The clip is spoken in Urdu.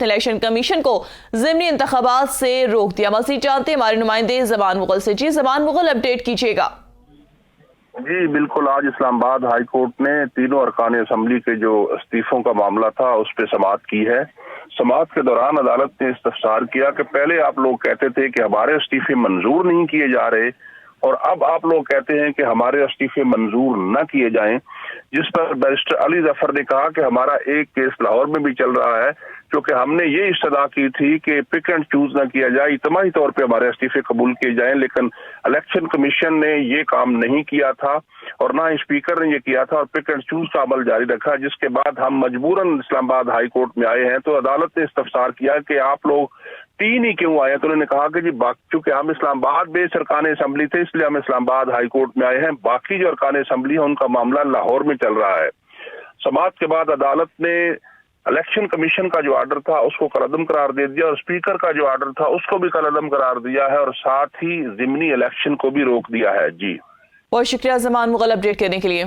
الیکشن کمیشن کو ضمنی انتخابات سے روک دیا۔ مزید جانتے ہیں ہمارے نمائندے زمان مغل سے۔ جی زمان مغل، اپڈیٹ کیجیے گا۔ جی بالکل، آج اسلام آباد ہائی کورٹ نے تینوں ارکان اسمبلی کے جو استعفوں کا معاملہ تھا اس پہ سماعت کی ہے۔ سماعت کے دوران عدالت نے استفسار کیا کہ پہلے آپ لوگ کہتے تھے کہ ہمارے استعفے منظور نہیں کیے جا رہے اور اب آپ لوگ کہتے ہیں کہ ہمارے استعفے منظور نہ کیے جائیں، جس پر بیرسٹر علی ظفر نے کہا کہ ہمارا ایک کیس لاہور میں بھی چل رہا ہے، کیونکہ ہم نے یہ استدعا کی تھی کہ پک اینڈ چوز نہ کیا جائے، اجتماعی طور پہ ہمارے استعفے قبول کیے جائیں، لیکن الیکشن کمیشن نے یہ کام نہیں کیا تھا اور نہ اسپیکر نے یہ کیا تھا اور پک اینڈ چوز کا عمل جاری رکھا، جس کے بعد ہم مجبوراً اسلام آباد ہائی کورٹ میں آئے ہیں۔ تو عدالت نے استفسار کیا کہ آپ لوگ تین ہی کیوں آئے ہیں؟ تو انہوں نے کہا کہ جی چونکہ ہم اسلام آباد بیس ارکان اسمبلی تھے، اس لیے ہم اسلام آباد ہائی کورٹ میں آئے ہیں، باقی جو ارکان اسمبلی ہیں ان کا معاملہ لاہور میں چل رہا ہے۔ سماعت کے بعد عدالت نے الیکشن کمیشن کا جو آرڈر تھا اس کو کالعدم قرار دے دیا اور اسپیکر کا جو آرڈر تھا اس کو بھی کالعدم قرار دیا ہے اور ساتھ ہی ضمنی الیکشن کو بھی روک دیا ہے۔ جی بہت شکریہ زمان مغل، اپڈیٹ کرنے کے لیے۔